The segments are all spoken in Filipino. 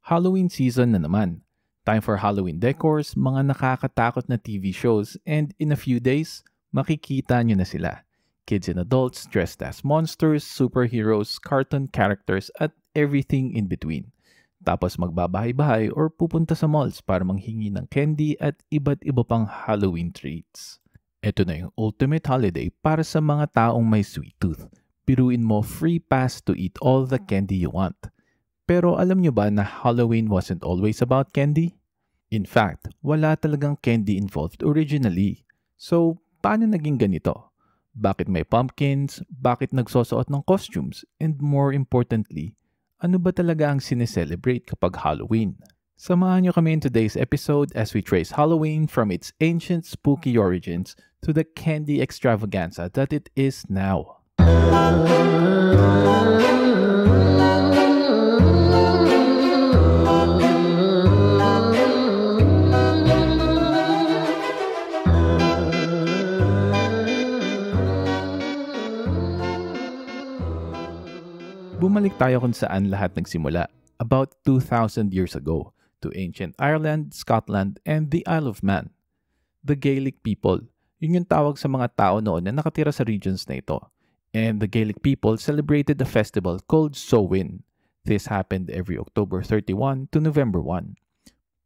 Halloween season na naman. Time for Halloween decors, mga nakakatakot na TV shows, and in a few days, makikita nyo na sila. Kids and adults dressed as monsters, superheroes, cartoon characters, at everything in between. Tapos magbabahay-bahay or pupunta sa malls para manghingi ng candy at iba't iba pang Halloween treats. Ito na yung ultimate holiday para sa mga taong may sweet tooth. Piruin mo free pass to eat all the candy you want. Pero alam nyo ba na Halloween wasn't always about candy? In fact, wala talagang candy involved originally. So, paano naging ganito? Bakit may pumpkins? Bakit nagsosuot ng costumes? And more importantly, ano ba talaga ang sineselebrate kapag Halloween? Samahan nyo kami in today's episode as we trace Halloween from its ancient spooky origins to the candy extravaganza that it is now. Bumalik tayo kung saan lahat nagsimula, about 2,000 years ago, to ancient Ireland, Scotland, and the Isle of Man. The Gaelic people, yun yung tawag sa mga tao noon na nakatira sa regions na ito. And the Gaelic people celebrated a festival called Samhain. This happened every October 31 to November 1.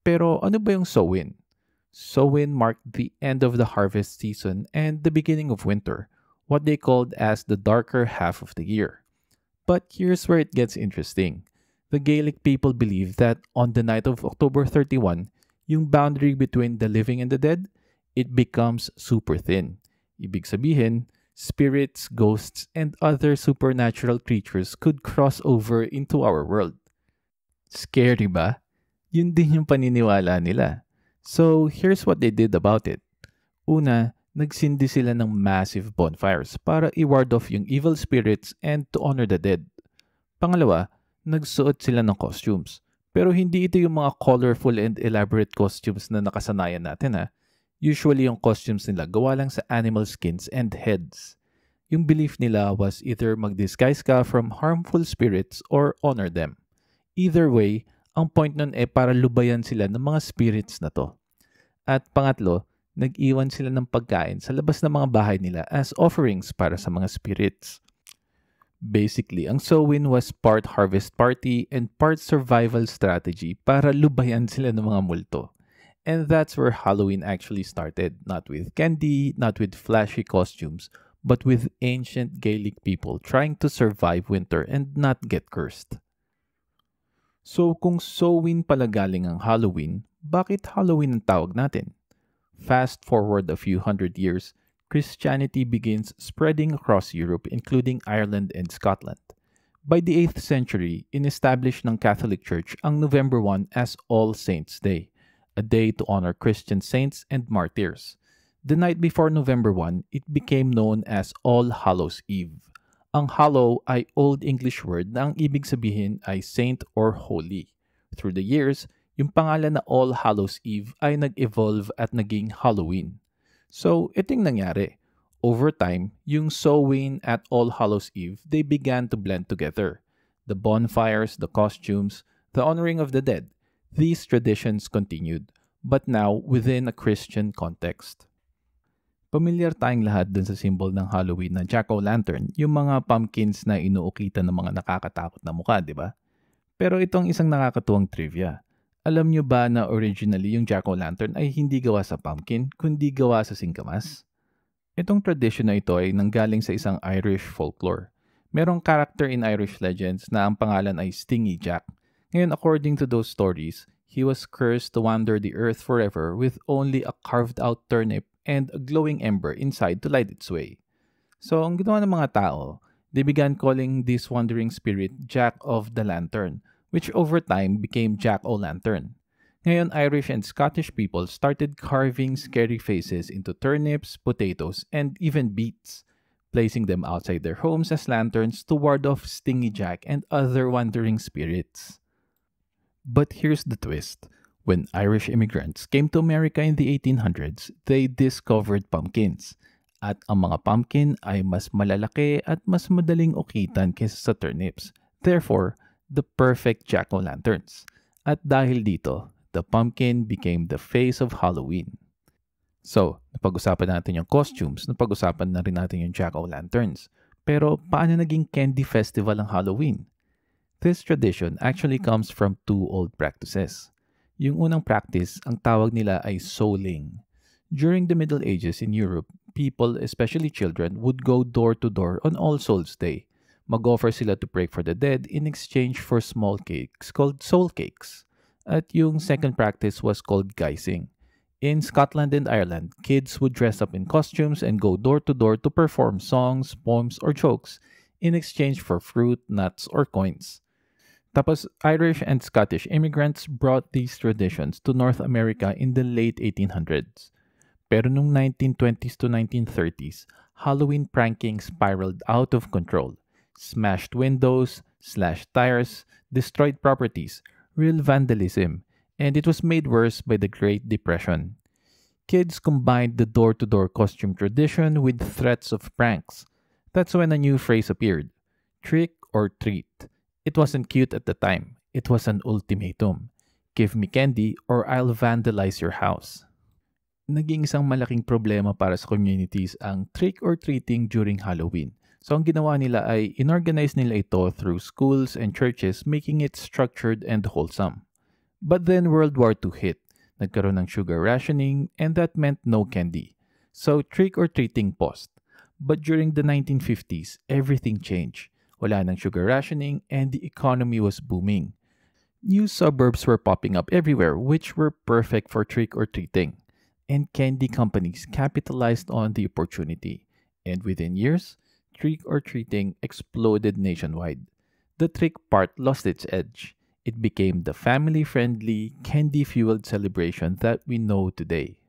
Pero ano ba yung Samhain? Samhain marked the end of the harvest season and the beginning of winter, what they called as the darker half of the year. But here's where it gets interesting. The Gaelic people believe that on the night of October 31, yung boundary between the living and the dead, it becomes super thin. Ibig sabihin, spirits, ghosts, and other supernatural creatures could cross over into our world. Scary ba? Yun din yung paniniwala nila. So, here's what they did about it. Una, nagsindi sila ng massive bonfires para i-ward off yung evil spirits and to honor the dead. Pangalawa, nagsuot sila ng costumes. Pero hindi ito yung mga colorful and elaborate costumes na nakasanayan natin ha. Usually yung costumes nila gawa lang sa animal skins and heads. Yung belief nila was either mag-disguise ka from harmful spirits or honor them. Either way, ang point nun para lubayan sila ng mga spirits na to. At pangatlo, nag-iwan sila ng pagkain sa labas ng mga bahay nila as offerings para sa mga spirits. Basically, ang Samhain was part harvest party and part survival strategy para lubayan sila ng mga multo. And that's where Halloween actually started, not with candy, not with flashy costumes, but with ancient Gaelic people trying to survive winter and not get cursed. So kung Samhain pala galing ang Halloween, bakit Halloween ang tawag natin? Fast forward a few hundred years, Christianity begins spreading across Europe including Ireland and Scotland. By the 8th century, inestablished ng Catholic Church ang November 1 as All Saints' Day, a day to honor Christian saints and martyrs. The night before November 1, it became known as All Hallows' Eve. Ang hallow ay Old English word na ang ibig sabihin ay saint or holy. Through the years, yung pangalan na All Hallows' Eve ay nag-evolve at naging Halloween. So, ito yung nangyari. Over time, yung Samhain at All Hallows' Eve, they began to blend together. The bonfires, the costumes, the honoring of the dead, these traditions continued, but now within a Christian context. Pamilyar tayong lahat dun sa symbol ng Halloween na jack-o'-lantern, yung mga pumpkins na inuukitan ng mga nakakatakot na mukha, di ba? Pero itong isang nakakatuwang trivia. Alam nyo ba na originally yung jack-o'-lantern ay hindi gawa sa pumpkin, kundi gawa sa singkamas? Itong tradition na ito ay nanggaling sa isang Irish folklore. Merong character in Irish legends na ang pangalan ay Stingy Jack. Ngayon, according to those stories, he was cursed to wander the earth forever with only a carved-out turnip and a glowing ember inside to light its way. So, ang ginawa ng mga tao, they began calling this wandering spirit Jack of the Lantern, which over time became Jack-o'-lantern. Ngayon, Irish and Scottish people started carving scary faces into turnips, potatoes, and even beets, placing them outside their homes as lanterns to ward off Stingy Jack and other wandering spirits. But here's the twist. When Irish immigrants came to America in the 1800s, they discovered pumpkins. At ang mga pumpkin ay mas malalaki at mas madaling ukitan kaysa sa turnips. Therefore, the perfect jack-o'-lanterns. At dahil dito, the pumpkin became the face of Halloween. So, napag-usapan natin yung costumes, napag-usapan na rin natin yung jack-o'-lanterns. Pero paano naging candy festival ang Halloween? This tradition actually comes from two old practices. Yung unang practice, ang tawag nila ay souling. During the Middle Ages in Europe, people, especially children, would go door to door on All Souls Day. Mag-offer sila to pray for the dead in exchange for small cakes called soul cakes. At yung second practice was called guising. In Scotland and Ireland, kids would dress up in costumes and go door to door to perform songs, poems, or jokes in exchange for fruit, nuts, or coins. Tapos, Irish and Scottish immigrants brought these traditions to North America in the late 1800s. Pero noong 1920s to 1930s, Halloween pranking spiraled out of control. Smashed windows, slashed tires, destroyed properties, real vandalism, and it was made worse by the Great Depression. Kids combined the door-to-door costume tradition with threats of pranks. That's when a new phrase appeared, trick or treat. It wasn't cute at the time. It was an ultimatum. Give me candy or I'll vandalize your house. Naging isang malaking problema para sa communities ang trick or treating during Halloween. So ang ginawa nila ay inorganize nila ito through schools and churches, making it structured and wholesome. But then World War II hit. Nagkaroon ng sugar rationing and that meant no candy. So trick or treating paused. But during the 1950s, everything changed. Wala ng sugar rationing and the economy was booming. New suburbs were popping up everywhere which were perfect for trick or treating. And candy companies capitalized on the opportunity. And within years, trick or treating exploded nationwide. The trick part lost its edge. It became the family-friendly, candy-fueled celebration that we know today.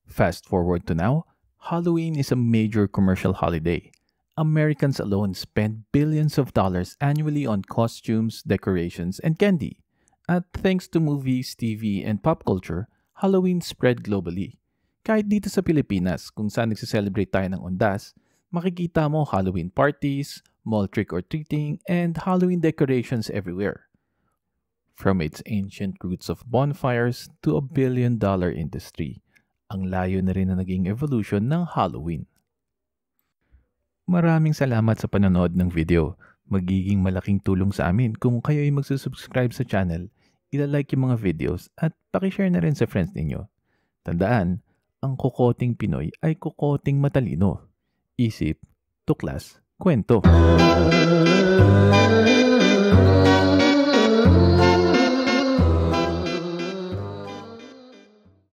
Fast forward to now, Halloween is a major commercial holiday. Americans alone spend billions of dollars annually on costumes, decorations, and candy. At thanks to movies, TV, and pop culture, Halloween spread globally. Kahit dito sa Pilipinas, kung saan nagsiselebrate tayo ng Undas, makikita mo Halloween parties, mall trick-or-treating, and Halloween decorations everywhere. From its ancient roots of bonfires to a billion-dollar industry, ang layo na rin na naging evolution ng Halloween. Maraming salamat sa panonood ng video. Magiging malaking tulong sa amin kung kayo ay magsusubscribe sa channel, ilalike yung mga videos at pakishare na rin sa friends ninyo. Tandaan, ang Kukoting Pinoy ay kukoting matalino. Isip, tuklas, kwento.